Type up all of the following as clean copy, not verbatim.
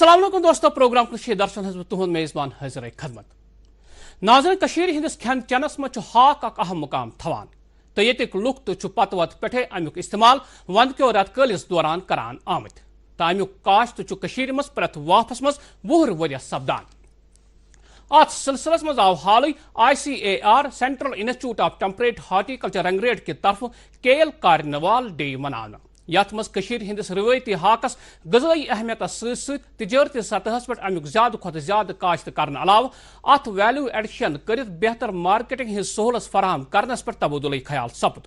अस्सलाम वालेकुम दोस्तों, प्रोग्राम कृषि दर्शन हज़ तुहद मेज़बान हाजिर खदमत। नाज़रीन, कशीर हिंदिस खेन चेनस मज हाक अक अहम मुकाम थवान तो येतिक लुक तो पत वत पे अमुक इस्तेमाल वंद के रत कलिस दौरान करान आमत तो अमुक काश्त कशीर मज प्रत वाफस मज वुहर वरियस सपदान। अत सिलसिलस मज आव हाल ICAR central institute of temperate horticulture Rangreth की तरफ केल कार्निवाल डे मनाना। यथ मज कशीर हिंदिस रिवायती हाकस गज़ाई अहमियत तिजारती सतहस पे अमुक ज्यादा खुद ज्यादा काश्त करने अलाव अत वैल्यू एडिशन कर बेहतर मार्केटिंग हिंज सहूलत फराहम करनस पे तबदुल ख्याल सपद।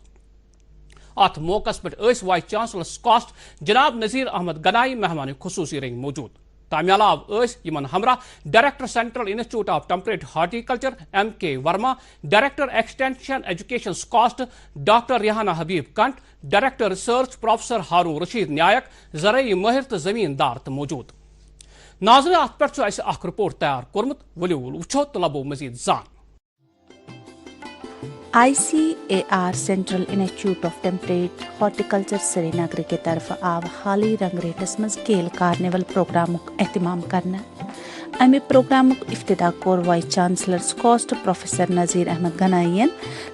अत मौकस पे वाइस चांसलर कास्ट जनाब नज़ीर अहमद गनाई मेहमान खुसूसी रंग मौजूद। तमे अलाव यमन हमरा director central institute of temperate horticulture MK Verma, director extension education SKUAST doctor Rihana Habib Kanth, director research professor Haroon Rashid Naik, ज़राई माहिर तो जमींदार तो मौजूद। नाज़रीन, अत पे रिपोर्ट तैयार कोर्मुत, वलियो वुछो तो लबो मजीद जान। ICAR central institute of temperate horticulture Srinagar की तरफ आव हाली रंगरेटस मज केल कार्निवल प्रोग्राम एहतमाम करना। अमे प्रोग्राम इफ्तिदा कोर vice chancellor SKUAST professor Nazir Ahmad गनाईयन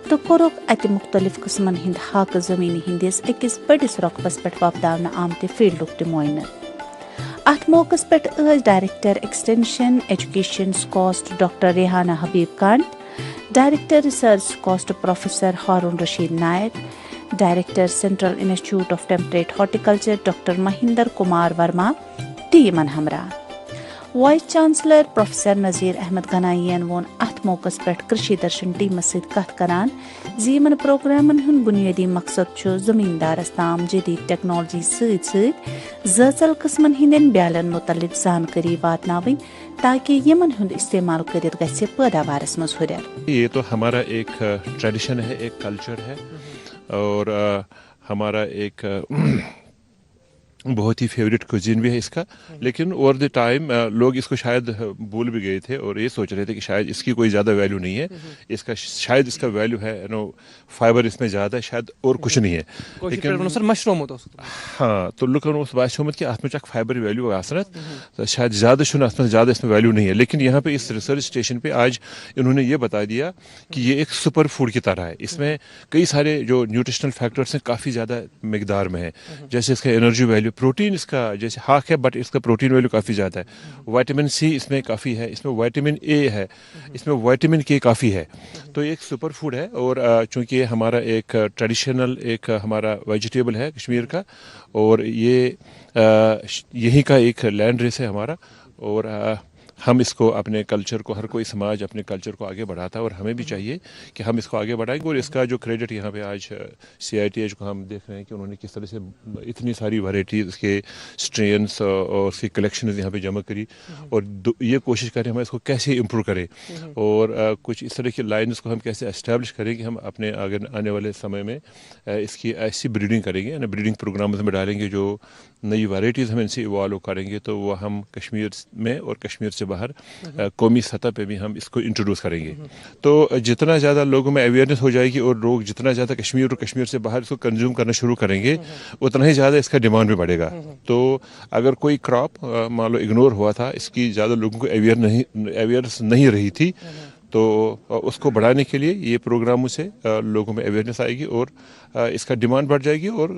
तो कोरुक अत मुख्तलिफ किस्मन हिंद हाक जमीन हिंदिस अकिस बड़िस रकबस पे वपदावन आमत फील्डुक ते मुआयना। अत मौकस पे director extension education SKUAST doctor Rihana Habib Kanth, director research SKUAST professor Haroon Rashid Naik, director central institute of temperate horticulture doctor Mahinder Kumar Verma टीमन हमरा। Vice chancellor professor Nazir Ahmad गनाईयन वोन अत मौकस पे कृषि दर्शन टीम सत कथ करान यमन प्रोग्रामन हुन बुनियादी मकसद छु जमींदारस ताम जदीद टेक्नोलॉजी सत ज़चल किस्मन हिंदन ब्यालन मुतल्लिक जानकारी वातनावि ताकि यमन हुन इस्तेमाल करित गछे पैदावारस मज हुरर। ये तो हमारा एक ट्रेडिशन है, एक कल्चर है और हमारा एक बहुत ही फेवरेट कुजीन भी है इसका। लेकिन ओवर द टाइम लोग इसको शायद भूल भी गए थे और ये सोच रहे थे कि शायद इसकी कोई ज़्यादा वैल्यू नहीं है, इसका शायद इसका वैल्यू है फाइबर इसमें ज़्यादा है, शायद और कुछ नहीं है। लेकिन सर मशरूम तो हाँ तो लुकन उस बात कि अत में फाइबर वैल्यू आसन तो शायद ज़्यादा ज़्यादा इसमें वैल्यू नहीं है। लेकिन यहाँ पे इस रिसर्च स्टेशन पे आज इन्होंने ये बता दिया कि ये एक सुपर फूड की तरह है। इसमें कई सारे जो न्यूट्रिशनल फैक्टर्स हैं काफ़ी ज़्यादा मकदार में है। जैसे इसका एनर्जी वैल्यू, प्रोटीन इसका जैसे हाक है बट इसका प्रोटीन वैल्यू काफ़ी ज़्यादा है। विटामिन C इसमें काफ़ी है, इसमें विटामिन A है, इसमें विटामिन K काफ़ी है। तो ये एक सुपर फूड है और चूँकि हमारा एक ट्रेडिशनल एक हमारा वेजिटेबल है कश्मीर का और ये यहीं का एक लैंड रेस है हमारा और हम इसको अपने कल्चर को, हर कोई समाज अपने कल्चर को आगे बढ़ाता है और हमें भी चाहिए कि हम इसको आगे बढ़ाएंगे। और इसका जो क्रेडिट यहाँ पे आज CITH को हम देख रहे हैं कि उन्होंने किस तरह से इतनी सारी वैरायटीज़, उसके स्ट्रेन्स और उसकी कलेक्शन यहाँ पे जमा करी और ये कोशिश करें हम इसको कैसे इम्प्रूव करें और कुछ इस तरह की लाइन्स को हम कैसे एस्टैब्लिश करें कि हम अपने आगे आने वाले समय में इसकी ऐसी ब्रीडिंग करेंगे, ब्रीडिंग प्रोग्राम्स में डालेंगे, जो नई वैरायटीज़ हम इनसे इवॉल्व करेंगे तो वो हम कश्मीर में और कश्मीर से बाहर कौमी सतह पे भी हम इसको इंट्रोड्यूस करेंगे। तो जितना ज़्यादा लोगों में अवेयरनेस हो जाएगी और लोग जितना ज़्यादा कश्मीर और कश्मीर से बाहर इसको कंज्यूम करना शुरू करेंगे उतना ही ज़्यादा इसका डिमांड भी बढ़ेगा। तो अगर कोई क्रॉप मान लो इग्नोर हुआ था, इसकी ज़्यादा लोगों को अवेयरनेस नहीं रही थी, तो उसको बढ़ाने के लिए ये प्रोग्रामों से लोगों में अवेयरनेस आएगी और इसका डिमांड बढ़ जाएगी और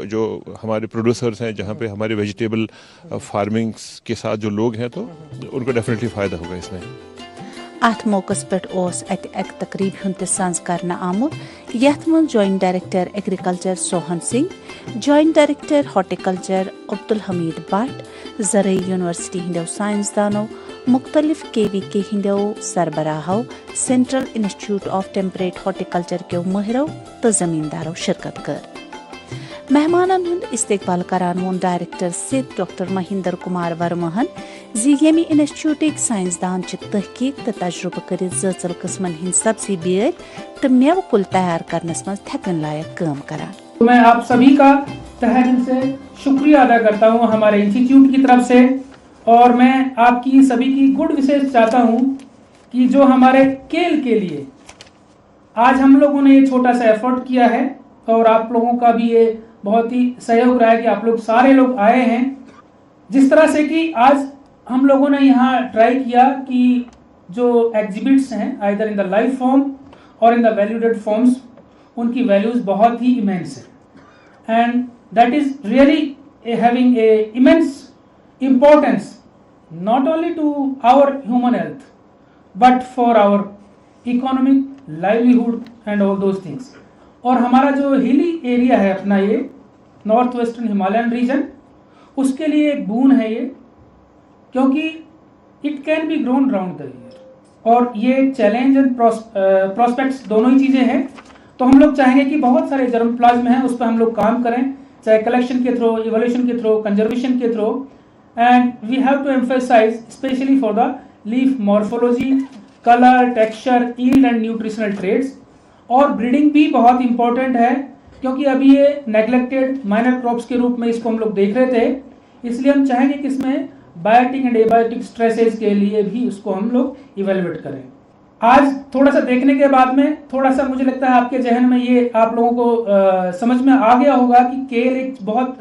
जो हमारे प्रोड्यूसर्स हैं, जहाँ पे हमारे वेजिटेबल फार्मिंग्स के साथ जो लोग हैं, तो उनको डेफिनेटली फ़ायदा होगा इसमें। अत मौकस पे एक तकरीब हुंद सांस करना आमुत यथ मन joint director agriculture Sohan Singh, joint director horticulture Abdul Hamid Bhat, ज़रई यूनिवर्सिटी हिंदो साइंसदानों, मुख्तलिफ KVK हिंदो सरबराहों, central institute of temperate horticulture के माहिरों तो जमींदारों शिरकत कर। मेहमानन हुंद इस्तकबाल करान वोन डायरेक्टर सिद डॉक्टर महिंदर कुमार वर्महन यमी इंस्टीट्यूट साइंसदान तहकीक तो तजुर्बे कर ज़चल किस्मन हिंद सब्जी बेल तो मेव कुल तैयार करनस मज थकन लायक काम करान। मैं आप सभी का तहे दिल से शुक्रिया अदा करता हूँ हमारे इंस्टीट्यूट की तरफ से और मैं आपकी सभी की गुड विशेष चाहता हूँ कि जो हमारे केल के लिए आज हम लोगों ने ये छोटा सा एफर्ट किया है और आप लोगों का भी ये बहुत ही सहयोग रहा है कि आप लोग सारे लोग आए हैं। जिस तरह से कि आज हम लोगों ने यहाँ ट्राई किया कि जो एग्जिबिट्स हैं either in the live form और इन द वैल्यूडेड फॉर्म्स, उनकी वैल्यूज़ बहुत ही इमेंस है and that is really having a immense importance not only to our human health but for our economic livelihood and all those things. और हमारा जो hilly area है अपना ये नॉर्थ वेस्टर्न हिमालयन रीजन, उसके लिए एक बून है ये, क्योंकि it can be grown round the year और ये चैलेंज एंड प्रॉस्पेक्ट्स दोनों ही चीज़ें हैं. तो हम लोग चाहेंगे कि बहुत सारे जर्मोप्लाज्म हैं उस पर हम लोग काम करें, चाहे कलेक्शन के थ्रू, इवोल्यूशन के थ्रू, कंजर्वेशन के through. And we have to emphasize especially for the leaf morphology, color, texture, yield and nutritional traits. और ब्रीडिंग भी बहुत इंपॉर्टेंट है क्योंकि अभी ये नेग्लेक्टेड माइनर क्रॉप्स के रूप में इसको हम लोग देख रहे थे, इसलिए हम चाहेंगे कि इसमें बायोटिक एंड एबायोटिक स्ट्रेसेस के लिए भी उसको हम लोग इवेलुएट करें. आज थोड़ा सा देखने के बाद में थोड़ा सा मुझे लगता है आपके जहन में ये आप लोगों को समझ में आ गया होगा कि केल एक बहुत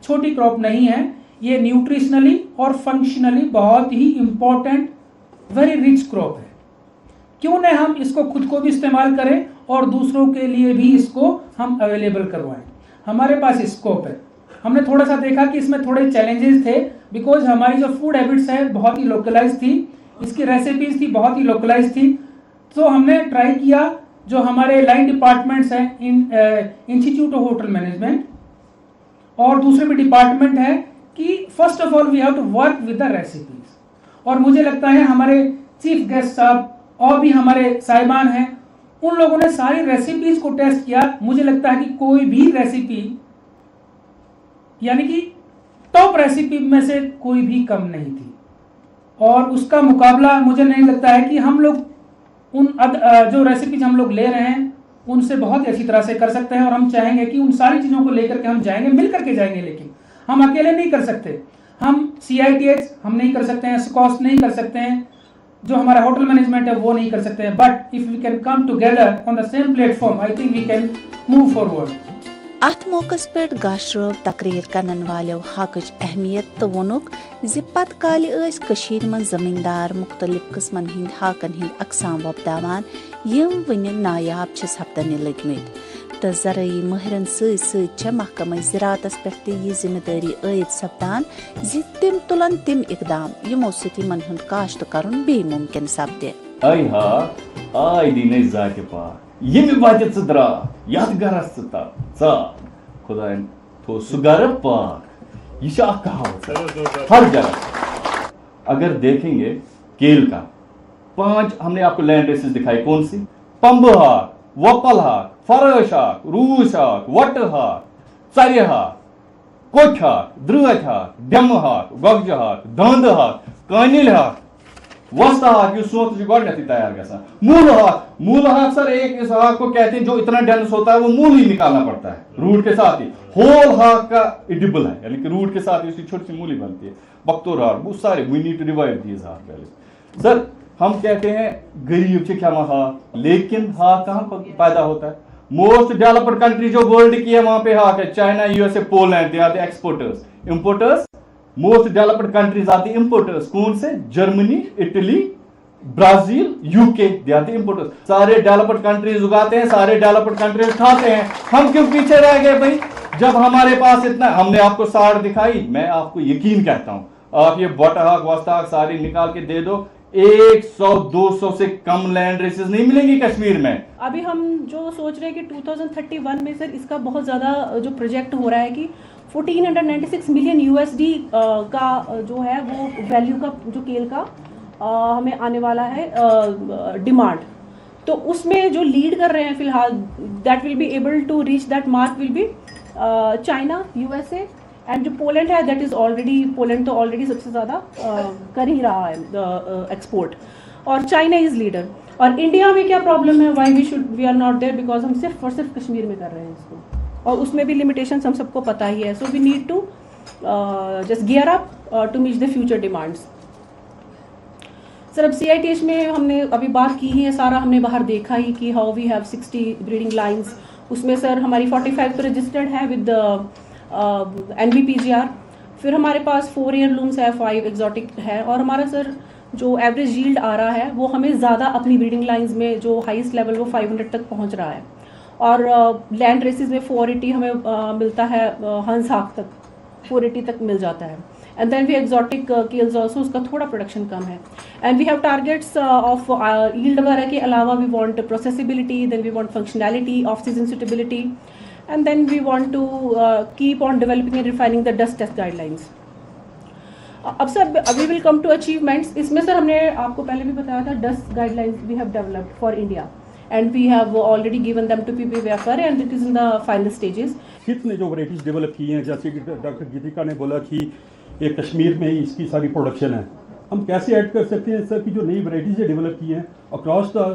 छोटी क्रॉप नहीं है. ये न्यूट्रिशनली और फंक्शनली बहुत ही इम्पोर्टेंट वेरी रिच क्रॉप है. क्यों न हम इसको खुद को भी इस्तेमाल करें और दूसरों के लिए भी इसको हम अवेलेबल करवाएं. हमारे पास स्कोप है. हमने थोड़ा सा देखा कि इसमें थोड़े चैलेंजेस थे बिकॉज हमारी जो फूड हैबिट्स है बहुत ही लोकलाइज थी, इसकी रेसिपीज थी बहुत ही लोकलाइज थी. तो हमने ट्राई किया जो हमारे लाइन डिपार्टमेंट्स हैं इंस्टीट्यूट ऑफ होटल मैनेजमेंट और दूसरे भी डिपार्टमेंट है कि first of all we have to work with the recipes. और मुझे लगता है हमारे चीफ गेस्ट साहब और भी हमारे साहिबान हैं, उन लोगों ने सारी रेसिपीज को टेस्ट किया. मुझे लगता है कि कोई भी रेसिपी यानी कि टॉप रेसिपी में से कोई भी कम नहीं थी और उसका मुकाबला मुझे नहीं लगता है कि हम लोग उन जो रेसिपीज हम लोग ले रहे हैं उनसे बहुत ही अच्छी तरह से कर सकते हैं. और हम चाहेंगे कि उन सारी चीज़ों को लेकर के हम जाएंगे, मिल करके जाएंगे, लेकिन हम अकेले नहीं कर सकते. हम CITH हम नहीं कर सकते हैं, SCOST नहीं कर सकते हैं, जो हमारा होटल मैनेजमेंट है वो नहीं कर सकते हैं. But if we can come together on the same platform I think we can move forward. अथ मौकस पे गाशरव तकरीर करन वालों हकच अहमियत तो वोनुक जि पत काल कशीर मन जमींदार मुख्तलिफ किस्मन हिंद हाकन हिंद अकसाम वोपदावान यम वन नायाब छ सपदन लगमित. तो ज़राई महरन सह महकमा ज़राअतस पे यह जिम्मेदारी आयद सपदान जि तिम तुलन तिम इकदाम यमो सति मन हुंद काश्त करन बे मुमकिन सपदे. आई हा आई दीने जाके पा यमि वाते द्रा याद गरस ता खुदायन तो सुगर पाक ये कहावत हर जगह. अगर देखेंगे केल का 5 हमने आपको लैंड रेसेस दिखाई, कौन सी? पंब हाक, वपल हाक, फरश हाक, रूस हाक, वट हाक, चर हाक, कोठ हाक, द्रच हाक, डम हाक, गगज हाक, दांद हाक, कानिल हाक, वस्त हाक यह सोच गई तैयार गसा. मूल हाक सर एक इस हाक को कहते हैं जो इतना डेंस होता है वो मूल ही निकालना पड़ता है रूट के साथ ही. होल हाक का एडिबल है यानी कि रूट के साथ ही उसकी छोटी सी मूली बनती है. बख्तोर हाक वो सारे we need to divide these हाक पहले. सर हम कहते हैं गरीब से क्या हाक, लेकिन हाक कहाँ पैदा होता है? मोस्ट डेवलप्ड कंट्री जो वर्ल्ड की है वहां पे हाक है. China, USA, Poland, they are the exporters. Importers most developed countries are the importers. कौन से? Germany, Italy, Brazil, UK, they are the importers. सारे डेवलप्ड कंट्रीज उगाते हैं, सारे डेवलप्ड कंट्रीज खाते हैं. हम क्यों पीछे रह गए भाई? जब हमारे पास इतना, हमने आपको साड़ दिखाई, मैं आपको यकीन कहता हूं आप ये बटहाक वस्ताक सारी निकाल के दे दो, 100-200 से कम लैंड रेसेस नहीं मिलेंगी कश्मीर में. अभी हम जो सोच रहे हैं कि 2031 में सर इसका बहुत ज़्यादा जो प्रोजेक्ट हो रहा है कि 1496 मिलियन USD का जो है वो वैल्यू का जो केल का हमें आने वाला है डिमांड. तो उसमें जो लीड कर रहे हैं फिलहाल that will be able to reach that mark will be China, USA and जो पोलैंड है दैट इज़ ऑलरेडी, पोलैंड तो ऑलरेडी सबसे ज़्यादा कर ही रहा है एक्सपोर्ट, और चाइना इज़ लीडर. और इंडिया में क्या प्रॉब्लम है, why we are not there, because हम सिर्फ और सिर्फ कश्मीर में कर रहे हैं इसको, और उसमें भी लिमिटेशंस हम सबको पता ही है. So we need to just gear up to meet the future demands. Sir अब CITH में हमने अभी बात की ही है, सारा हमने बाहर देखा ही कि how we have 60 breeding lines. उसमें सर हमारी 45 तो रजिस्टर्ड है विद NBPGR, फिर हमारे पास 4 heirlooms है, 5 exotic है, और हमारा सर जो एवरेज यील्ड आ रहा है वो हमें ज़्यादा अपनी ब्रीडिंग लाइंस में जो हाईएस्ट लेवल वो 500 तक पहुंच रहा है, और लैंड रेसेस में 480 हमें मिलता है, हंस हाक तक 480 तक मिल जाता है. And then we exotic kales also, उसका थोड़ा प्रोडक्शन कम है. And we have targets of yield वगैरह के अलावा we want processability, then we want functionality, of season suitability, and then we want to keep on developing and refining the DUS test guidelines. अब sir we will come to achievements. इसमें sir हमने आपको पहले भी बताया था, DUS guidelines we have developed for India and we have already given them to PPWFR and it is in the final stages. कितने जो वैराइटीज़ डेवलप की हैं, जैसे कि डॉक्टर गीतिका ने बोला कि ये कश्मीर में ही इसकी सारी प्रोडक्शन है, हम कैसे ऐड कर सकते हैं सर कि जो नई वैराइटीज़ डेवलप की हैं अक्रॉस द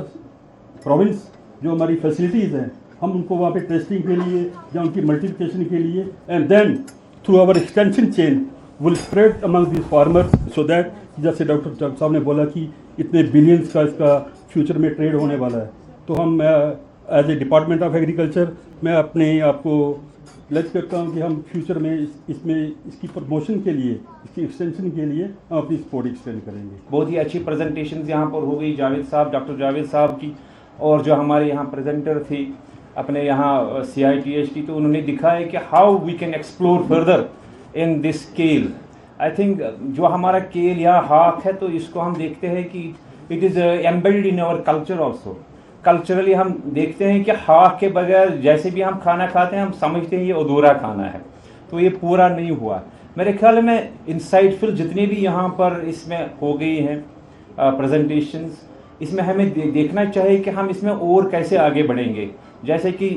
प्रोविंस, जो हमारी फैसिलिटीज़ हैं, हम उनको वहाँ पे टेस्टिंग के लिए या उनकी मल्टीप्लिकेशन के लिए, and then through our extension chain will spread among this farmers so that, जैसे डॉक्टर साहब ने बोला कि इतने बिलियंस का इसका फ्यूचर में ट्रेड होने वाला है. तो हम as a department of agriculture मैं अपने आप को प्लेज करता हूँ कि हम फ्यूचर में इसमें इसकी प्रमोशन के लिए, इसकी एक्सटेंशन के लिए हम अपनी सपोर्ट एक्सटेंड करेंगे. बहुत ही अच्छी प्रेजेंटेशन यहाँ पर हो गई जावेद साहब, डॉक्टर जावेद साहब की, और जो हमारे यहाँ प्रेजेंटर थी अपने यहाँ CITH की, तो उन्होंने दिखाया कि how we can explore further in this kale. I think जो हमारा केल या हाक है, तो इसको हम देखते हैं कि it is embedded in our culture also. Culturally हम देखते हैं कि हाक के बगैर जैसे भी हम खाना खाते हैं, हम समझते हैं ये अधूरा खाना है, तो ये पूरा नहीं हुआ. मेरे ख्याल में इंसाइटफुल जितने भी यहाँ पर इसमें हो गई हैं प्रेजेंटेशंस, इसमें हमें देखना चाहिए कि हम इसमें और कैसे आगे बढ़ेंगे. जैसे कि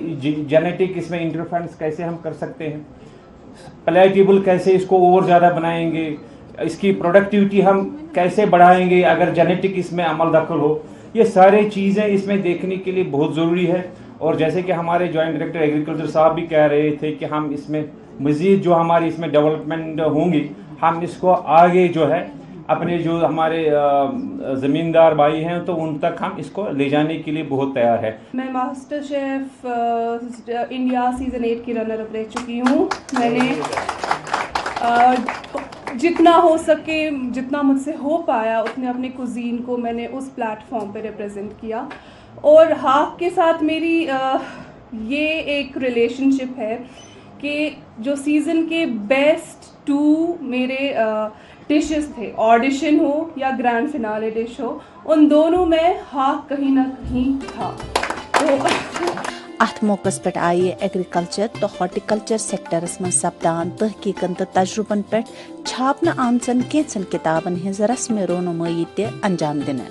जेनेटिक इसमें इंटरफेरेंस कैसे हम कर सकते हैं, पैलेटेबल कैसे इसको और ज़्यादा बनाएंगे, इसकी प्रोडक्टिविटी हम कैसे बढ़ाएंगे अगर जेनेटिक इसमें अमल दखल हो. ये सारे चीज़ें इसमें देखने के लिए बहुत ज़रूरी है. और जैसे कि हमारे जॉइंट डायरेक्टर एग्रीकल्चर साहब भी कह रहे थे कि हम इसमें मज़ीद जो हमारी इसमें डेवलपमेंट होंगी, हम इसको आगे जो है अपने जो हमारे ज़मींदार भाई हैं तो उन तक हम इसको ले जाने के लिए बहुत तैयार है. मैं मास्टर शेफ इंडिया सीज़न 8 की रनर अप रह चुकी हूँ. मैंने जितना हो सके, जितना मुझसे हो पाया, उतने अपने कुजीन को मैंने उस प्लेटफॉर्म पे रिप्रेजेंट किया. और हाक के साथ मेरी ये एक रिलेशनशिप है कि जो सीज़न के बेस्ट 2 मेरे डिशेस थे, ऑडिशन हो या ग्रैंड फिनाले डिश हो, उन दोनों में हाक कहीं ना कहीं था. तो अथ मौके पे आये एग्रीकल्चर तो हॉर्टिकल्चर सेक्टरस में सपदान तहकीकन तो तजुर्बन पे छापन आमचन केचन किताबन हिज रस्म रोनुमाई ते अंजाम दिन.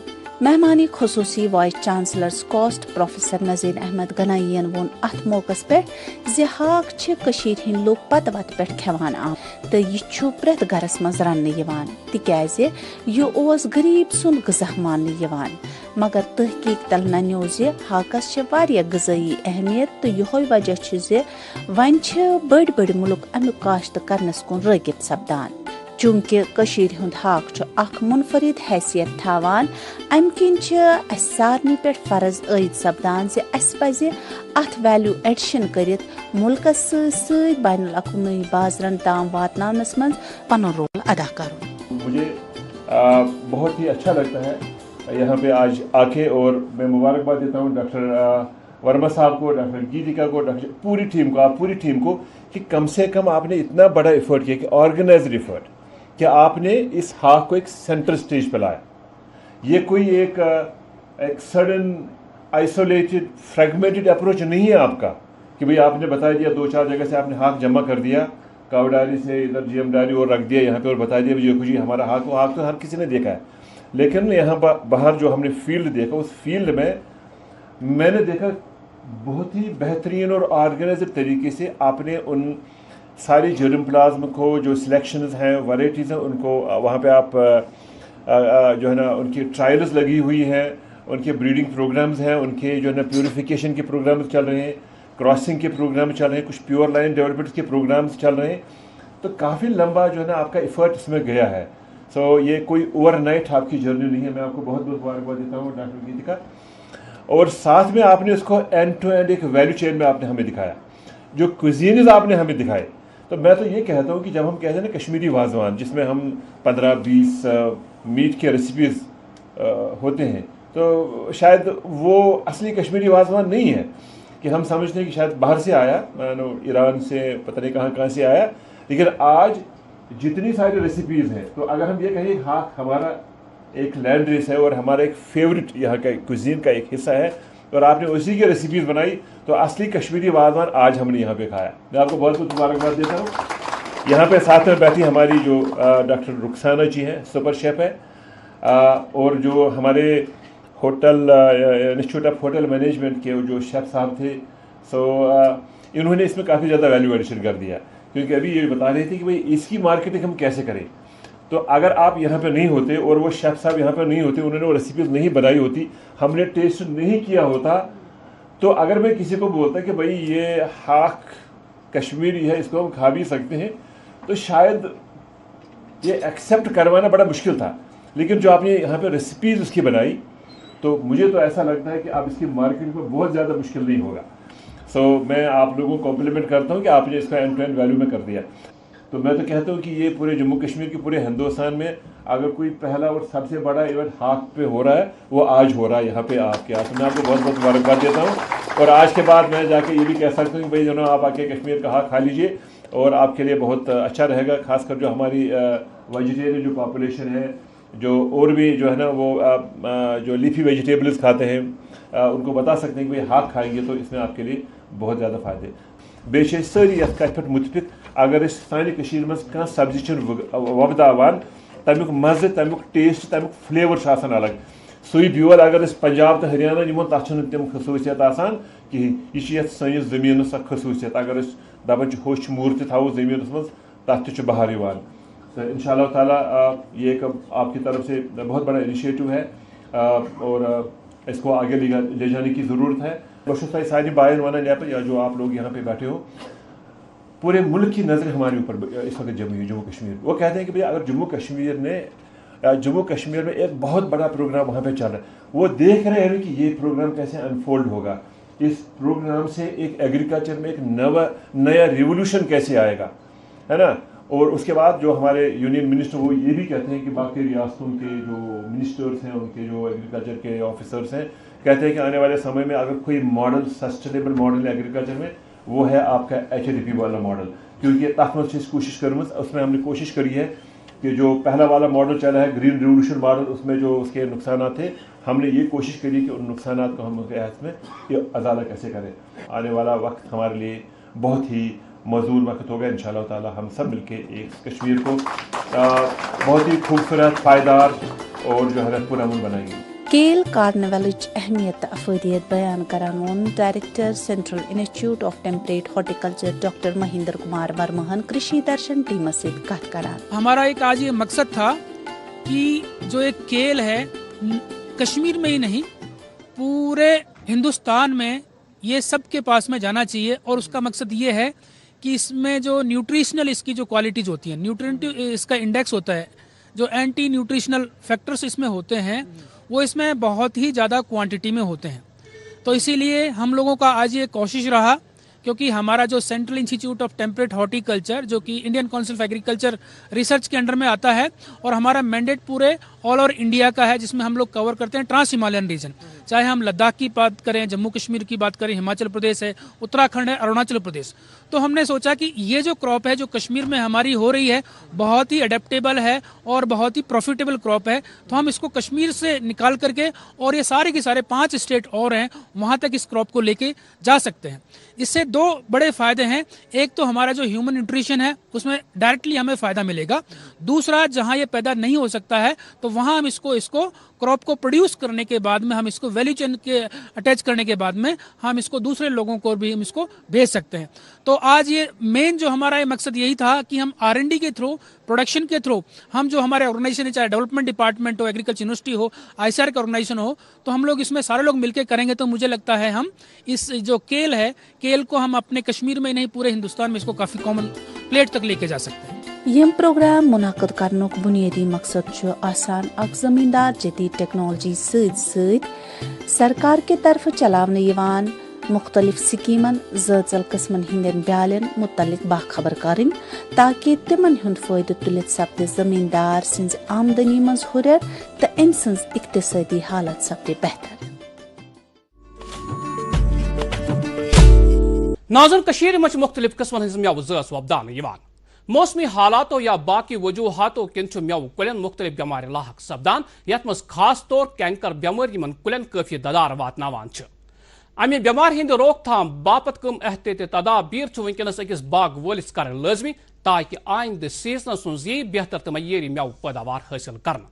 मेहमानी खसूसी vice chancellor cost professor Nazir Ahmad गनाईयन वोन अथ मौके पे हाक हिंद लोग पत वत पे खेवान आम तो यह प्रेत गरस मज रन तिकाज यह गरीब सुन गज़ा मान. मगर तहकीक तल नन्यो हाकस गज़ाई अहमियत तो यह वजह वन बड़ बड़ मुल्क अमुक काश्त करनस कुन रगित सपदान. चूंकि हुंद हाक मुनफरिद हैसियत थावान, अम किन सारनी पे फर्ज आयद सपदान पज अथ वैल्यू एडिशन कर मुल्क बैन अवी बाजरन ताम वातनानस मं पन रोल अदा कर. मुझे बहुत ही अच्छा लगता है यहाँ पे आज आके, और मैं मुबारकबाद देता हूँ डॉक्टर वर्मा साहब को, डॉक्टर गीतिका को, डॉक्टर पूरी टीम को, आप पूरी टीम को, कि कम से कम आपने इतना बड़ा एफर्ट किया, कि ऑर्गेनाइज्ड एफर्ट, कि आपने इस हाक को एक सेंटर स्टेज पर लाया. ये कोई एक सडन आइसोलेटेड फ्रेगमेंटेड अप्रोच नहीं है आपका, कि भाई आपने बता दिया 2-4 जगह से आपने हाक जमा कर दिया, काव डायरी से इधर GM डायरी और रख दिया यहाँ पे और बता दिया जो कुछ हमारा हाक तो हर किसी ने देखा है. लेकिन यहाँ बाहर जो हमने फील्ड देखा, उस फील्ड में मैंने देखा बहुत ही बेहतरीन और ऑर्गेनाइज्ड तरीके से आपने उन सारी जर्म प्लाज्म को, जो सिलेक्शंस हैं, वैराइटीज़ हैं, उनको वहाँ पे आप जो है ना उनकी ट्रायल्स लगी हुई हैं, उनके ब्रीडिंग प्रोग्राम्स हैं, उनके जो है ना प्योरीफिकेशन के प्रोग्राम्स चल रहे हैं, क्रॉसिंग के प्रोग्राम चल रहे हैं, कुछ प्योर लाइन डेवलपमेंट के प्रोग्राम्स चल रहे हैं. तो काफ़ी लंबा जो है ना आपका एफर्ट इसमें गया है. सो ये कोई ओवरनाइट आपकी जर्नी नहीं है. मैं आपको बहुत बहुत मुबारकबाद देता हूँ डॉक्टर गीतिका. और साथ में आपने इसको एंड टू एंड एक वैल्यू चेन में आपने हमें दिखाया, जो क्विजीन्स आपने हमें दिखाए, तो मैं तो ये कहता हूँ कि जब हम कहते हैं ना कश्मीरी वाजवान, जिसमें हम 15-20 मीट के रेसिपीज़ होते हैं, तो शायद वो असली कश्मीरी वाजवान नहीं है कि हम समझते हैं कि शायद बाहर से आया, ईरान से पता नहीं कहाँ से आया। लेकिन आज जितनी सारी रेसिपीज़ हैं, तो अगर हम ये कहें हाँ हमारा एक लैंड रेस है और हमारा एक फेवरेट यहाँ का कुजीन का एक हिस्सा है और आपने उसी की रेसिपीज़ बनाई, तो असली कश्मीरी वाजवान आज हमने यहाँ पे खाया। मैं आपको बहुत बहुत मुबारकबाद देता हूँ। यहाँ पे साथ में बैठी हमारी जो डॉक्टर रुखसाना जी हैं, सुपर शेफ़ है, और जो हमारे hotel institute of hotel management के जो शेफ़ साहब थे, सो इन्होंने इसमें काफ़ी ज़्यादा वैल्यू एडिशन कर दिया, क्योंकि अभी ये बता रहे थे कि भाई इसकी मार्केटिंग हम कैसे करें। तो अगर आप यहाँ पे नहीं होते और वो शेफ़ साहब यहाँ पे नहीं होते, उन्होंने वो रेसिपीज़ नहीं बनाई होती, हमने टेस्ट नहीं किया होता, तो अगर मैं किसी को बोलता कि भाई ये हाक कश्मीरी है, इसको हम खा भी सकते हैं, तो शायद ये एक्सेप्ट करवाना बड़ा मुश्किल था। लेकिन जो आपने यहाँ पे रेसिपीज़ उसकी बनाई, तो मुझे तो ऐसा लगता है कि अब इसकी मार्केट में बहुत ज़्यादा मुश्किल नहीं होगा। सो मैं आप लोगों को कॉम्प्लीमेंट करता हूँ कि आपने इसका एंड टू एंड वैल्यू में कर दिया। तो मैं तो कहता हूँ कि ये पूरे जम्मू कश्मीर के पूरे हिंदुस्तान में अगर कोई पहला और सबसे बड़ा इवेंट हाक पे हो रहा है, वो आज हो रहा है यहाँ पे आपके यहाँ। तो मैं आपको बहुत बहुत मुबारकबाद देता हूँ। और आज के बाद मैं जाके ये भी कह सकता हूँ कि भाई जो ना आप आके कश्मीर का हाक खा लीजिए, और आपके लिए बहुत अच्छा रहेगा। खासकर जो हमारी वेजिटेरियन जो पॉपुलेशन है, जो और भी जो है ना वो जो लीफी वेजिटेबल्स खाते हैं, उनको बता सकते हैं कि भाई हाक खाएंगे तो इसमें आपके लिए बहुत ज़्यादा फ़ायदे। बेशे सारी यथ कथ पे मुतफिक, अगर सानी कशीर मज कह सब्जी वपदावान, तमिक मज़े, तमिक टेस्ट, तमिक फ्लेवर आसान अलग। सुई ब्योर अगर पंजाब तो हरियाणा निमो तथ तम खसूसियत आसान कहें, यह सैस ज़मीन सह खसूसियत। अगर दपान होश मूर तवो ज़मीन मज तथ बहार यवान। तो इंशाअल्लाह ताला ये एक आपकी तरफ से बहुत बड़ा इनिशिएटिव है, और इसको आगे ले जाने की ज़रूरत है। बशुस्ता सारी बायन वन या जो आप लोग यहाँ पे बैठे हो, पूरे मुल्क की नज़र हमारे ऊपर इस वक्त जम्मू कश्मीर। वो कहते हैं कि भाई अगर जम्मू कश्मीर में एक बहुत बड़ा प्रोग्राम वहाँ पे चल रहा है, वो देख रहे हैं कि ये प्रोग्राम कैसे अनफोल्ड होगा, इस प्रोग्राम से एक एग्रीकल्चर में एक नया रिवोल्यूशन कैसे आएगा, है ना। और उसके बाद जो हमारे यूनियन मिनिस्टर वो ये भी कहते हैं कि बाकी रियासतों के जो मिनिस्टर्स हैं, उनके जो एग्रीकल्चर के ऑफिसर्स हैं, कहते हैं कि आने वाले समय में अगर कोई मॉडल सस्टेनेबल मॉडल एग्रीकल्चर में, वो है आपका HDP वाला मॉडल। क्योंकि तथ मज कोशिश कर, उसमें हमने कोशिश करी है कि जो पहला वाला मॉडल चला है ग्रीन रिवोल्यूशन मॉडल, उसमें जो उसके नुकसान थे, हमने ये कोशिश करी कि उन नुकसान को हम उसके हाथ में ये अजाला कैसे करें। आने वाला वक्त हमारे लिए बहुत ही मौजूद वक्त होगा। इंशाअल्लाह ताला हम सब मिलके एक कश्मीर को बहुत ही खूबसूरत, पायदार और जो है पुरअमन बनाएंगे। केल कार्निवलच अहमियत अफादियत बयान करान वोन director central institute of temperate horticulture doctor Mahendra Kumar वर्महन कृषि दर्शन टीम से कथ करान। हमारा एक आज ये मकसद था कि जो एक केल है कश्मीर में ही नहीं पूरे हिंदुस्तान में ये सबके पास में जाना चाहिए, और उसका मकसद ये है कि इसमें जो न्यूट्रिशनल इसकी जो क्वालिटीज होती हैं, न्यूट्रिएंट इसका इंडेक्स होता है, जो एंटी न्यूट्रिशनल फैक्टर्स इसमें होते हैं वो इसमें बहुत ही ज़्यादा क्वांटिटी में होते हैं। तो इसीलिए हम लोगों का आज ये कोशिश रहा, क्योंकि हमारा जो central institute of temperate horticulture जो कि Indian council of agriculture research के अंडर में आता है, और हमारा मैंडेट पूरे ऑल ओवर इंडिया का है, जिसमें हम लोग कवर करते हैं ट्रांस हिमालयन रीजन, चाहे हम लद्दाख की बात करें, जम्मू कश्मीर की बात करें, हिमाचल प्रदेश है, उत्तराखंड है, अरुणाचल प्रदेश। तो हमने सोचा कि ये जो क्रॉप है जो कश्मीर में हमारी हो रही है बहुत ही अडेप्टेबल है और बहुत ही प्रॉफिटेबल क्रॉप है, तो हम इसको कश्मीर से निकाल करके और ये सारे के सारे 5 स्टेट और हैं वहाँ तक इस क्रॉप को लेके जा सकते हैं। इससे 2 बड़े फायदे हैं, एक तो हमारा जो ह्यूमन न्यूट्रिशन है उसमें डायरेक्टली हमें फायदा मिलेगा, दूसरा जहाँ ये पैदा नहीं हो सकता है तो वहाँ हम इसको क्रॉप को प्रोड्यूस करने के बाद में, हम इसको वैल्यू चेन के अटैच करने के बाद में हम इसको दूसरे लोगों को भी हम इसको भेज सकते हैं। तो आज ये मेन जो हमारा ये मकसद यही था कि हम R&D के थ्रू, प्रोडक्शन के थ्रू, हम जो हमारे ऑर्गेनाइजेशन है, चाहे डेवलपमेंट डिपार्टमेंट हो, एग्रीकल्चर यूनिवर्सिटी हो, ICAR का ऑर्गेनाइजेशन हो, तो हम लोग इसमें सारे लोग मिलकर करेंगे तो मुझे लगता है हम इस जो केल है, केल को हम अपने कश्मीर में नहीं पूरे हिंदुस्तान में इसको काफ़ी कॉमन प्लेट तक लेके जा सकते हैं। यम प्रोग्राम मुनाकद करनुक बुनियादी मकसद छु आसान अक जमींदार जदीद टेक्नोलॉजी सद सरकार के तरफ चलावने यवान مختلف سکیمن زٲژل قٕسمن ہٕنٛدٮ۪ن بیالٮ۪ن متعلق باخبر کرٕنۍ تاکہ تمن ہُنٛد فٲیدٕ تُلِتھ سپدِ زٔمیٖندار سٕنٛزِ آمدنی منٛز ہُرٮ۪ر تہٕ أمۍ سٕنٛز اقتصٲدی حالت سپدِ بہتر. ناظرین کشیر مچ مختلف قسمن ہز میوٕ زٲژ وۄپداونہٕ یِوان. موسمی حالاتو یا باقی وجوہاتو کن میوٕ کُلٮ۪ن مختلف بٮ۪مارِ لاحق سپدان یتھ منٛز خاص طور کینکر بٮ۪مٲرۍ یِمن کُلٮ۪ن کٲفی ددار واتناوان چھِ. امہِ بٮ۪مارِ ہٕنٛدِ روک تھام باپتھ کم احتیاطی تدابیر چھُ وٕنکٮ۪نس أکِس باغ وٲلِس کرٕنۍ لٲزمی تاکہ آئندٕ سیزنس منٛز یی بہتر تہٕ معیٲری میوٕ پٲداوار حٲصِل کرنہٕ.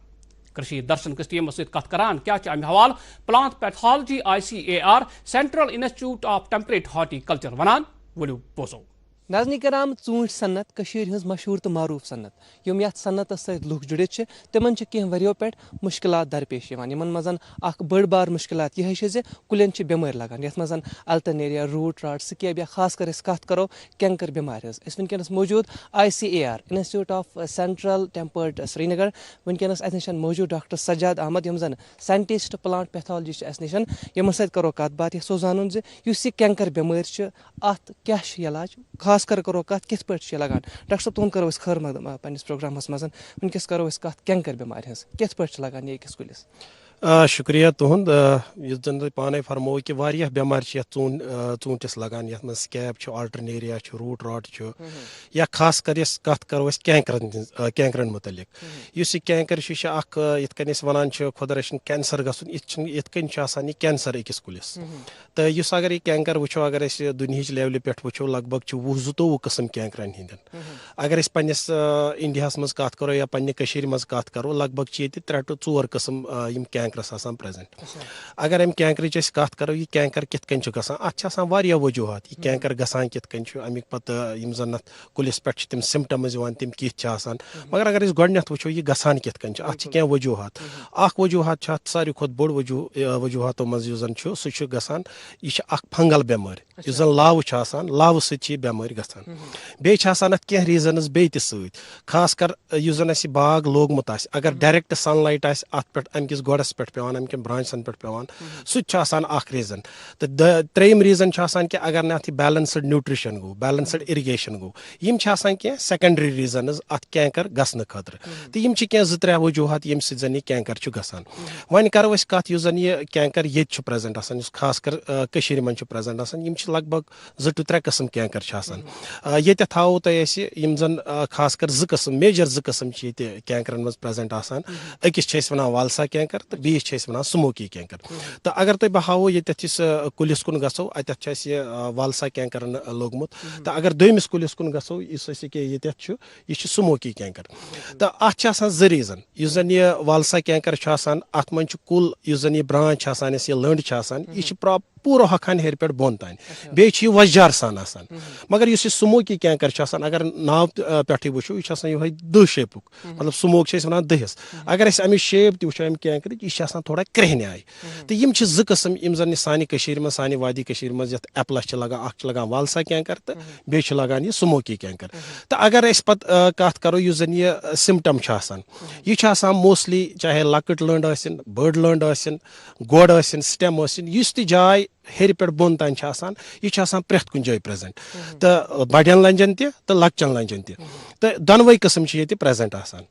کٔشیٖر درشن کِس ٹیمس سۭتۍ کتھ کران کیٛاہ چھُ امہِ حوالہٕ plant pathology ICAR central institute of temperate horticulture ونان ؤلِو بوزو. ناظرین کرام ژوٗنٛٹھۍ صنعت کٔشیٖرِ ہٕنٛز مشہوٗر تہٕ معروٗف صنعت یِم یتھ صنعتس سۭتۍ لُکھ جُڑِتھ چھِ تِمن چھِ کینٛہہ ؤرِیو پٮ۪ٹھ مُشکلات درپیش یِوان یِمن منٛز اکھ بٔڑ بار مُشکلات یِہے چھِ زِ کُلٮ۪ن چھِ بٮ۪مٲرۍ لگان یتھ منٛز الٹرنیریا روٗٹ راٹ سکیب یا خاص کر أسۍ کتھ کرو کینکر بٮ۪مارِ ہٕنٛز. أسۍ وٕنکیٚنس موجوٗد ICAR institute of central tempered Srinagar وٕنکیٚنس اسہِ نِش موجوٗد ڈاکٹر سجاد احمد یِم زن ساینٹسٹ پلانٹ پیتھالجی چھِ اسہِ نِش یِمن سۭتۍ کرو کتھ باتھ یژھو زانُن زِ یُس یہِ کینکر بٮ۪مٲرۍ چھِ اتھ کیاہ چھِ علاج خاص کر کرو کتھ کِتھ پٲٹھۍ چھِ لگان. ڈاکٹر صٲب تُہُنٛد کرو أسۍ خٲر مقدم پننس پروگرامس منٛز وٕنکیٚس کرو أسۍ کتھ کینکر بٮ۪مارِ ہٕنٛز کِتھ پٲٹھۍ چھِ لگان یہِ أکِس کُلِس. شُکریہ تُہُنٛد یُس زن تۄہہِ پانے فرموو کہِ واریاہ بٮ۪مارِ چھِ یتھ ژوٗنٛٹھِس لگان یتھ منٛز سکیب چھُ آلٹرنیریا چھُ روٗٹ راٹ چھُ یا خاص کر یۄس کتھ کرو أسۍ کینکرن مُتعلق. یُس یہِ کینکر چھُ یہِ چھُ اکھ یِتھ کٔنۍ أسۍ ونان چھِ خۄدا رٔچھِنۍ کینسر گژھُن یِتھ کٔنۍ چھُ آسان یہِ کینسر أکِس کُلِس. تہٕ یُس اگر یہِ کینکر وٕچھو اگر أسۍ دُنہِچ لیولہِ پٮ۪ٹھ وٕچھو لگ بگ چھُ 20-22 قٕسم کینکرن ہٕنٛدٮ۪ن. اگر أسۍ پننس انڈیاہس منٛز کتھ کرو یا پننہِ کٔشیٖرِ منٛز کتھ کرو لگ بگ چھِ ییٚتہِ 3 to 4 قٕسم یِم کینکرس آسان پریزنٹ. اگر امہِ کینکرٕچ أسۍ کتھ کرو یہِ کینکر کِتھ کٔنۍ چھُ گژھان اتھ چھِ آسان واریاہ وجوٗہات یہِ کینکر گژھان کِتھ کٔنۍ چھُ امیُک پتہٕ یِم زن اتھ کُلِس پٮ۪ٹھ چھِ تِم سِمٹمز یِوان تِم کِتھ چھِ آسان. مگر اگر أسۍ گۄڈٕنیتھ وٕچھو یہِ گژھان کِتھ کٔنۍ چھُ اتھ چھِ کینٛہہ وجوٗہات. اکھ وجوٗہات چھُ اتھ ساروی کھۄتہٕ بوٚڑ وجوٗہاتو منٛز یُس زن چھُ سُہ چھُ گژھان یہِ چھِ اکھ فنگل بٮ۪مٲرۍ یُس زن لاوٕ چھُ آسان لاوٕ سۭتۍ چھِ یہِ بٮ۪مٲرۍ گژھان. بیٚیہِ چھِ آسان اتھ کینٛہہ ریٖزنٕز بیٚیہِ تہِ سۭتۍ خاص کر یُس زن اسہِ یہِ باغ لوگمُت آسہِ اگر ڈایریکٹ سن لایٹ آسہِ اتھ پٮ۪ٹھ امہِ کِس گۄڈس پٮ۪ٹھ پیٚوان امہِ کٮ۪ن برانچن پٮ۪ٹھ پیٚوان سُہ تہِ چھُ آسان اکھ ریٖزن. تہٕ ترٛیٚیِم ریٖزن چھُ آسان کہِ اگر نہٕ اتھ یہِ بیلنسٕڈ نیوٗٹرِشن گوٚو بیلنسٕڈ اِرِگیشن گوٚو یِم چھِ آسان کینٛہہ سیکنڈری ریٖزنٕز اتھ کینکر گژھنہٕ خٲطرٕ. تہٕ یِم چھِ کینٛہہ 2-3 وجوٗہات ییٚمہِ سۭتۍ زن یہِ کینکر چھُ گژھان. وۄنۍ کرو أسۍ کتھ یُس زن یہِ کینکر ییٚتہِ چھُ پریزنٹ آسان یُس خاص کر کٔشیٖرِ منٛز چھُ پریزنٹ آسان یِم چھِ لگ بگ 2 to 3 قٕسم کینکر چھِ آسان. ییٚتٮ۪تھ تھاوو تۄہہِ أسۍ یِم زن خاص کر 2 قٕسم میجر 2 قٕسم چھِ ییٚتہِ کینکرن منٛز پریزنٹ آسان. أکِس چھِ أسۍ ونان والسا کینکر تہٕ بیٚیِس چھِ أسۍ ونان سموکی کینکر. تہٕ اگر تۄہہِ بہٕ ہاوو ییٚتٮ۪تھ یُس کُلِس کُن گژھو اتٮ۪تھ چھُ اسہِ یہِ والسا کینکرن لوگمُت. تہٕ اگر دوٚیمِس کُلِس کُن گژھو یُس أسۍ ییٚکیٛاہ ییٚتٮ۪تھ چھُ یہِ چھُ سموکی کینکر. تہٕ اتھ چھِ آسان 2 ریٖزن یُس زن یہِ والسا کینکر چھُ آسان اتھ منٛز چھُ کُل یُس زن یہِ برانچ چھِ آسان اَسہِ یہِ لٔنٛڈ چھِ آسان یہِ چھِ پوٗرٕ ہۄکھان ہیٚرِ پٮ۪ٹھ بۄن تانۍ بیٚیہِ چھِ یہِ وۄزجار سان آسان. مگر یُس یہِ سموکی کینکر چھُ آسان اگر ناو پٮ۪ٹھٕے وٕچھو یہِ چھُ آسان یِہوے 2 شیپُک مطلب سموک چھِ أسۍ ونان 2 اگر أسۍ امِچ شیپ تہِ وٕچھو امہِ کینکرٕچ یہِ چھِ آسان تھوڑا کرٛہنہِ آیہِ. تہٕ یِم چھِ 2 قٕسم یِم زن یہِ سانہِ کٔشیٖرِ منٛز سانہِ وادی کٔشیٖرِ منٛز یتھ ایپلس چھِ لگان اکھ چھُ لگان والسا کینکر تہٕ بیٚیہِ چھُ لگان یہِ سموکی کینکر. تہٕ اگر أسۍ پتہٕ کتھ کرو یُس زن یہِ سِمٹم چھُ آسان یہِ چھُ آسان موسٹلی چاہے لۄکٕٹ لٔنٛڈ ٲسِن بٔڑ لٔنٛڈ ٲسِن گۄڈ ٲسِن سٹیم ٲسِن یُس تہِ جاے ہیٚرِ پٮ۪ٹھ بۄن تانۍ چھِ آسان یہِ چھُ آسان پرٛٮ۪تھ کُنہِ جایہِ پریزنٹ. تہٕ بڑٮ۪ن لنجن تہِ تہٕ لۄکچن لنجن تہِ تہٕ دۄنوے قٕسم چھِ ییٚتہِ پریزنٹ آسان.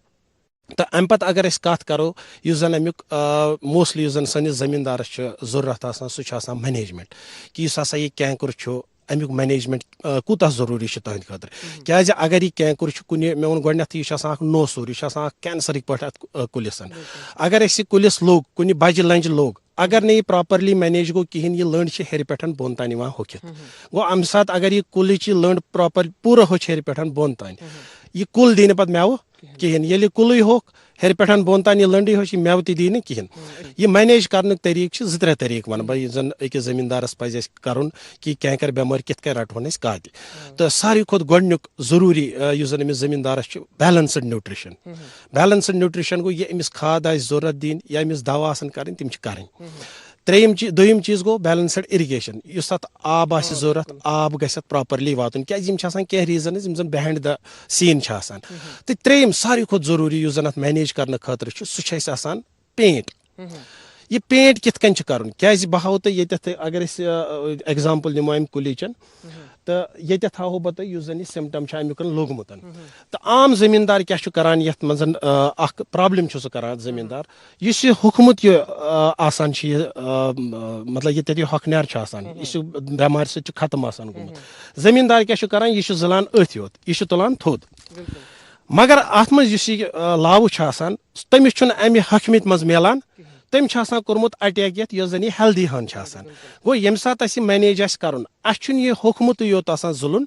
تہٕ امہِ پتہٕ اگر أسۍ کتھ کرو یُس زن امیُک موسٹلی یُس زن سٲنِس زٔمیٖندارس چھُ ضروٗرت آسان سُہ چھُ آسان منیجمنٹ کہِ یُس ہسا یہِ کینکُر چھُ امیُک منیجمنٹ کوٗتاہ ضروٗری چھُ تُہنٛدِ خٲطرٕ. کیازِ اگر یہِ کینکُر چھُ کُنہِ مےٚ ووٚن گۄڈٕنیتھٕے یہِ چھُ آسان اکھ نوسوٗر یہِ چھُ آسان اکھ کینسرٕکۍ پٲٹھۍ اتھ کُلِس. اگر أسۍ یہِ کُلِس لوٚگ کُنہِ بجہِ لنجہِ لوٚگ اگر نہٕ یہِ پراپرلی مینیج گوٚو کِہینۍ یہِ لٔنٛڈ چھِ ہیٚرِ پٮ۪ٹھ بۄن تانۍ یِوان ہوٚکھِتھ. گوٚو امہِ ساتہٕ اگر یہِ کُلٕچ یہِ لٔنٛڈ پراپر پوٗرٕ ہوٚچھ ہیٚرِ پٮ۪ٹھ بۄن تانۍ یہِ کُل دی نہٕ پتہٕ میوٕ کِہینۍ. ییٚلہِ یہِ کُلٕے ہوٚکھ ہیٚرِ پٮ۪ٹھ بۄن تانۍ یہِ لٔنٛڈٕے ہوٚچھ یہِ میوٕ تہِ دی نہٕ کِہینۍ. یہِ مینیج کرنُک طٔریٖقہٕ چھِ 2-3 طٔریٖقہٕ ونہٕ بہٕ یُس زن أکِس زٔمیٖندارس پزِ اَسہِ کرُن کہِ یہِ کینکر بٮ۪مٲرۍ کِتھ کٔنۍ رٹہون أسۍ کاتہِ. تہٕ ساروی کھۄتہٕ گۄڈٕنیُک ضروٗری یُس زن أمِس زٔمیٖندارس چھُ بیلنسٕڈ نیوٗٹرِشن. بیلنسٕڈ نیوٗٹرِشن گوٚو یہِ أمِس کھاد آسہِ ضوٚرتھ دِنۍ یا أمِس دوا آسن کرٕنۍ تِم چھِ کرٕنۍ. دوٚیِم چیٖز گوٚو بیلنسٕڈ اِرِگیشن یُس اتھ آب آسہِ ضوٚرتھ آب گژھِ اتھ پراپرلی واتُن کیازِ یِم چھِ آسان کینٛہہ ریٖزنٕز یِم زن بِہایِنٛڈ د سیٖن چھِ آسان. تہٕ ترٛیٚیِم ساروی کھۄتہٕ ضروٗری یُس زن اتھ مینیج کرنہٕ خٲطرٕ چھُ سُہ چھُ اسہِ آسان پینٹ. یہ پینٹ کت کن کرن کیازِ بہٕ ہاوو تۄہہِ ییٚتٮ۪تھ اگر أسۍ ایگزامپل نِمو امہِ کُلِچن تہٕ ییٚتٮ۪تھ ہاوو بہٕ تۄہہِ یُس زن یہِ سِمٹم چھُ امیُک لوٚگمُت تہٕ عام زٔمیٖندار کیاہ چھُ کران یتھ منٛز اکھ پرابلم چھُ سُہ کران زٔمیٖندار یُس یہِ ہوٚکھمُت یہِ آسان چھُ یہِ مطلب ییٚتٮ۪تھ یہِ ہۄکھنیر چھُ آسان یہِ چھُ بٮ۪مارِ سۭتۍ چھُ ختم آسان گوٚمُت زٔمیٖندار کیاہ چھُ کران یہِ چھُ زٕلان أتھۍ یوت یہِ چھُ تُلان تھوٚد مگر اتھ منٛز یُس یہِ لاوٕ چھُ آسان تٔمِس چھُنہٕ امہِ ہۄکھمِت منٛز میلان تٔمۍ چھُ آسان کوٚرمُت اٹیک یتھ یۄس زن یہِ ہیلدی ہن چھِ آسان گوٚو ییٚمہِ ساتہٕ اَسہِ یہِ مینیج آسہِ کرُن اَسہِ چھُنہٕ یہِ ہوٚکھمُتٕے یوت آسان زُلُن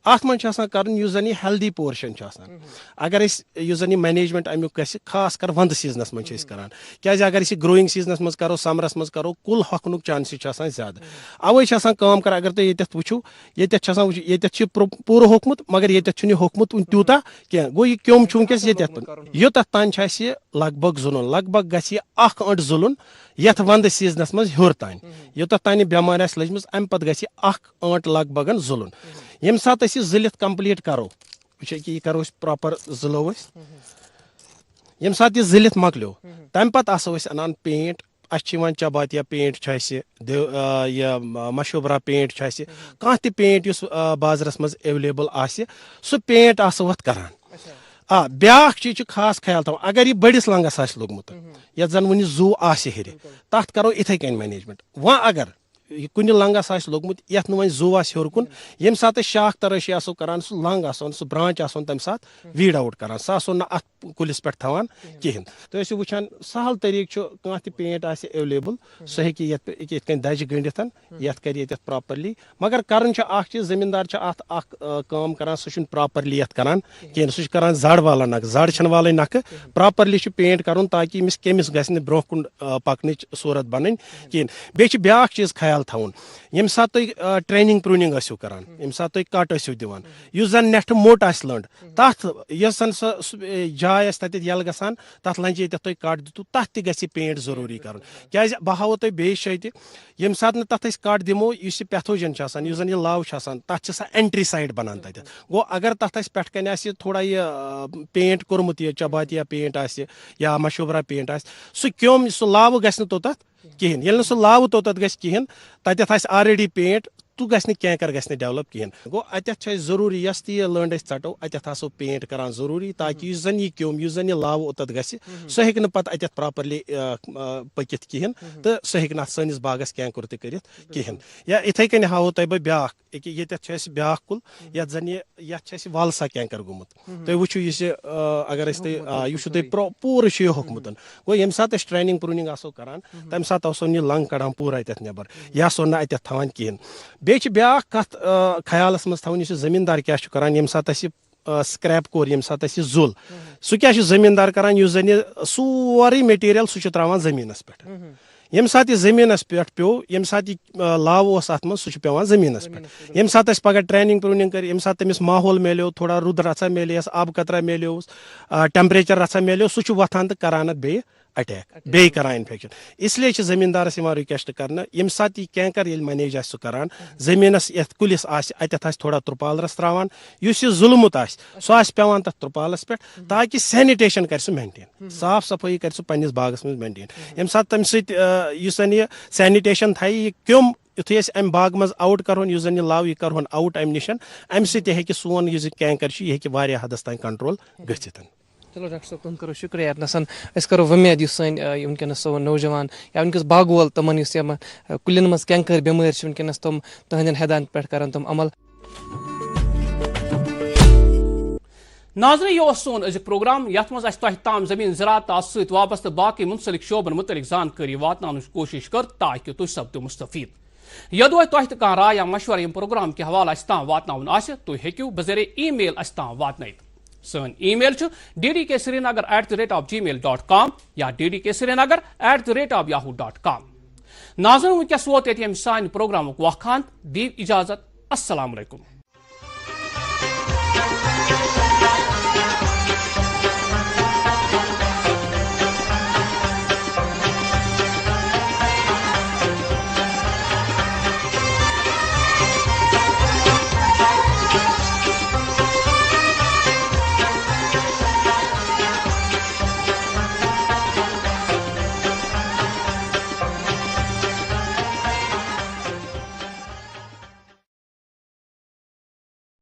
اتھ منٛز چھُ آسان کرُن یُس زن یہِ ہیلدی پورشن چھُ آسان اگر أسۍ یُس زن یہِ مینیجمنٹ امیُک گژھِ خاص کر ونٛدٕ سیٖزنس منٛز چھِ أسۍ کران کیازِ اگر أسۍ یہِ گرویِنگ سیٖزنس منٛز کرو سمرس منٛز کرو کُل ہۄکھنُک چانسز چھِ آسان زیادٕ اوے چھِ آسان کٲم کران اگر تُہۍ ییٚتٮ۪تھ وٕچھو ییٚتٮ۪تھ چھِ آسان ییٚتٮ۪تھ چھُ پوٗرٕ ہوٚکھمُت مگر ییٚتٮ۪تھ چھُنہٕ یہِ ہوٚکھمُت تیوٗتاہ کینٛہہ گوٚو یہِ کیوٚم چھُ وٕنکیٚس ییٚتٮ۪تھ یوٚتتھ تانۍ چھُ اَسہِ یہِ لگ بگ زُلُن لگ بگ گژھِ یہِ اکھ أنٛٹ زُلُن یتھ ونٛدٕ سیٖزنس منٛز ہیوٚر تانۍ یوٚتتھ تانۍ یہِ بٮ۪مٲرۍ آسہِ لٔجمٕژ امہِ پتہٕ گژھِ یہِ اکھ أنٛٹ لگ بگن زُلُن ییٚمہِ ساتہٕ أسۍ یہِ زٕلِتھ کمپلیٖٹ کرو وٕچھ کہِ یہِ کرو أسۍ پراپر زٕلو أسۍ ییٚمہِ ساتہٕ یہِ زٕلِتھ مۄکلیو تمہِ پتہٕ آسو أسۍ انان پینٹ اَسہِ چھِ یِوان چباتیا پینٹ چھُ اَسہِ یہِ مشوبرا پینٹ چھُ اَسہِ کانٛہہ تہِ پینٹ یُس بازرس منٛز ایویلیبل آسہِ سُہ پینٹ آسو اتھ کران آ بیاکھ چیٖز چھُ خاص خیال تھاوُن اگر یہِ بٔڑِس لنٛگس آسہِ لوٚگمُت یتھ زن وُنہِ زوٗ آسہِ ہیٚرِ تتھ کرو یِتھٕے کٔنۍ مینیجمنٹ وۄنۍ اگر یہِ کُنہِ لنٛگس آسہِ لوٚگمُت یتھ نہٕ وۄنۍ زوٗ آسہِ ہیوٚر کُن ییٚمہِ ساتہٕ أسۍ شاخ ترٲشی آسو کران سُہ لنٛگ آسون سُہ برانچ آسون تمہِ ساتہٕ ویٖڈ آوُٹ کران سُہ آسو نہٕ اتھ کُلِس پٮ۪ٹھ تھاوان کہیٖنۍ تُہۍ ٲسِو وٕچھان سہل طٔریٖقہٕ چھُ کانٛہہ تہِ پینٹ آسہِ ایویلیبل سُہ ہیٚکہِ یتھ کٔنۍ دَجہِ گٔنڈِتھ یتھ کرِ ییٚتٮ۪تھ پراپرلی مگر کران چھُ اکھ چیٖز زٔمیٖندار چھُ اتھ اکھ کٲم کران سُہ چھُنہٕ پراپرلی یتھ کران کہیٖنۍ سُہ چھُ کران زڈ والان نکھٕ زڈ چھنہٕ والٕنۍ نکھٕ پراپرلی چھُ پینٹ کرُن تاکہِ أمِس کٔمِس گژھِ نہٕ برونٛہہ کُن پکنٕچ صوٗرت بنٕنۍ کہیٖنۍ بیٚیہِ چھُ بیاکھ چیٖز خیال تھاوُن ییٚمہِ ساتہٕ تُہۍ ٹریننگ پرٛوٗنِنگ ٲسِو کران ییٚمہِ ساتہٕ تُہۍ کٹ ٲسِو دِوان یُس زن نٮ۪ٹھٕ موٚٹ آسہِ لٔنٛڈ تتھ یۄس زن سۄ جاے آسہِ تتٮ۪تھ یَلہٕ گژھان تتھ لنٛجہِ ییٚتٮ۪تھ تُہۍ کٹ دِتوٗ تتھ تہِ گژھِ یہِ پینٹ ضروٗری کرُن کیازِ بہٕ ہاوو تۄہہِ بیٚیہِ جایہِ تہِ ییٚمہِ ساتہٕ نہٕ تتھ أسۍ کٹ دِمو یُس یہِ پیتھوجن چھُ آسان یُس زن یہِ لو چھُ آسان تتھ چھِ سۄ اینٹری سایڈ بنان تتٮ۪تھ گوٚو اگر تتھ اسہِ پٮ۪ٹھ کنۍ آسہِ تھوڑا یہِ پینٹ کوٚرمُت یہِ چباتیا پینٹ آسہِ یا مشوبرا پینٹ آسہِ سُہ کیوٚم سُہ لاوٕ گژھِ نہٕ توٚتتھ کہیٖنۍ ییٚلہِ نہٕ سُہ لاوٕ توٚتتھ گژھِ کہیٖنۍ تتٮ۪تھ آسہِ آلریڈی پینٹ تہٕ گژھِ نہٕ کینکر گژھِ نہٕ ڈیولپ کہیٖنۍ گوٚو اتٮ۪تھ چھُ اسہِ ضروٗری یۄس تہِ یہِ لٔنٛڈ أسۍ ژٹو اتٮ۪تھ آسو پینٹ کران ضروٗری تاکہِ یُس زن یہِ کیوٚم یُس زن یہِ لاوٕ اوٚتتھ گژھِ سُہ ہیٚکہِ نہٕ پتہٕ اتٮ۪تھ پراپرلی پٔکِتھ کہیٖنۍ تہٕ سُہ ہیٚکہِ نہٕ اتھ سٲنِس باغس کینکُر تہِ کٔرِتھ کہیٖنۍ یا یِتھٕے کٔنۍ ہاوو تۄہہِ بہٕ بیاکھ أکیاہ ییٚتٮ۪تھ چھُ اسہِ بیاکھ کُل یتھ زن یتھ چھُ اسہِ والسا کینکر گوٚمُت تُہۍ وٕچھِو یُس یہِ اگر أسۍ تُہۍ یہِ چھُو تۄہہِ پوٗرٕ چھُ یہِ ہوٚکھمُت گوٚو ییٚمہِ ساتہٕ أسۍ ٹریننگ پرٛوٗنِنگ آسو کران تمہِ ساتہٕ آسون یہِ لنٛگ کڑان پوٗرٕ اتٮ۪تھ نٮ۪بر یہِ آسو نہٕ اتٮ۪تھ تھاوان کہیٖنۍ بیٚیہِ چھِ بیاکھ کتھ خیالس منٛز تھاوٕنۍ یُس یہِ زٔمیٖندار کیاہ چھُ کران ییٚمہِ ساتہٕ اَسہِ یہِ سکریپ کوٚر ییٚمہِ ساتہٕ اَسہِ یہِ زُل سُہ کیاہ چھُ زٔمیٖندار کران یُس زن یہِ سورُے میٹیٖریل سُہ چھُ تراوان زٔمیٖنس پٮ۪ٹھ ییٚمہِ ساتہٕ یہِ زٔمیٖنس پٮ۪ٹھ پیوٚو ییٚمہِ ساتہٕ یہِ لاوٕ اوس اتھ منٛز سُہ چھُ پیوان زٔمیٖنس پٮ۪ٹھ ییٚمہِ ساتہٕ أسۍ پگاہ ٹریننگ پرٛوٗنِنگ کٔر ییٚمہِ ساتہٕ تٔمِس ماحول میلیو تھوڑا رُد رژھا میلیس آبہٕ قطرا میلیوس ٹیمپریچر رژھا میلیو سُہ چھُ وۄتھان تہٕ کران اتھ بیٚیہِ اٹیک بیٚیہِ کران انفیکشن اسلیے چھِ زٔمیٖندارس یِوان رِکویسٹ کرنہٕ ییٚمہِ ساتہٕ یہِ کینکر ییٚلہِ مینیج آسہِ سُہ کران زٔمیٖنس یتھ کُلِس آسہِ اتٮ۪تھ آسہِ تھوڑا ترٛپال رس تراوان یُس یہِ زُلمُت آسہِ سُہ آسہِ پیوان تتھ ترٛپالس پٮ۪ٹھ تاکہِ سینِٹیشن کرِ سُہ مینٹین صاف صفٲیی کرِ سُہ پننِس باغس منٛز مینٹین ییٚمہِ ساتہٕ تمہِ سۭتۍ یُس زن یہِ سینِٹیشن تھایہِ یہِ کیوٚم یُتھُے أسۍ امہِ باغہٕ منٛز آوُٹ کرہون یُس زن یہِ لو یہِ کرہون آوُٹ امہِ نِش امہِ سۭتۍ تہِ ہیٚکہِ سون یُس یہِ کینکر چھُ یہِ ہیٚکہِ واریاہ حدس تانۍ کنٹرول گٔژھِتھ چلو ڈاکٹر صٲب تُہُنٛد کرو شُکریہ یتنسن أسۍ کرو وۄمید یُس سٲنۍ وٕنکیٚنس سون نوجوان یا وٕنکیٚس باغہٕ وول تِمن یُس یِم کُلٮ۪ن منٛز کینکر بٮ۪مٲرۍ چھِ وٕنکیٚنس تِم تٕہنٛدٮ۪ن ہدایتن پٮ۪ٹھ کرن تِم عمل ناظرین یہ سون أزیُک پروگرام یتھ منٛز اسہِ تۄہہِ تام زٔمیٖن زراعت سۭتۍ وابستہٕ باقٕے مُنسلک شعبن متعلق زانکٲری واتناونٕچ کوٗشش کٔر تاکہِ تُہۍ سپدِو مُستفیٖد یوٚدوے تۄہہِ تہِ کانٛہہ راے یا مشورٕ ییٚمہِ پروگرام کہِ حوالہٕ اسہِ تام واتناوُن آسہِ تُہۍ ہیٚکِو بذریعہ ای میل اسہِ تام واتنٲیِتھ سٲنۍ ای میل چھُ ddksrinagar@gmail.com یا ddksrinagar@yahoo.com ناظرین وٕنکیٚس ووت ییٚتہِ ییٚمہِ سانہِ پروگرامُک وقت دِیِو اِجازت السلام علیکم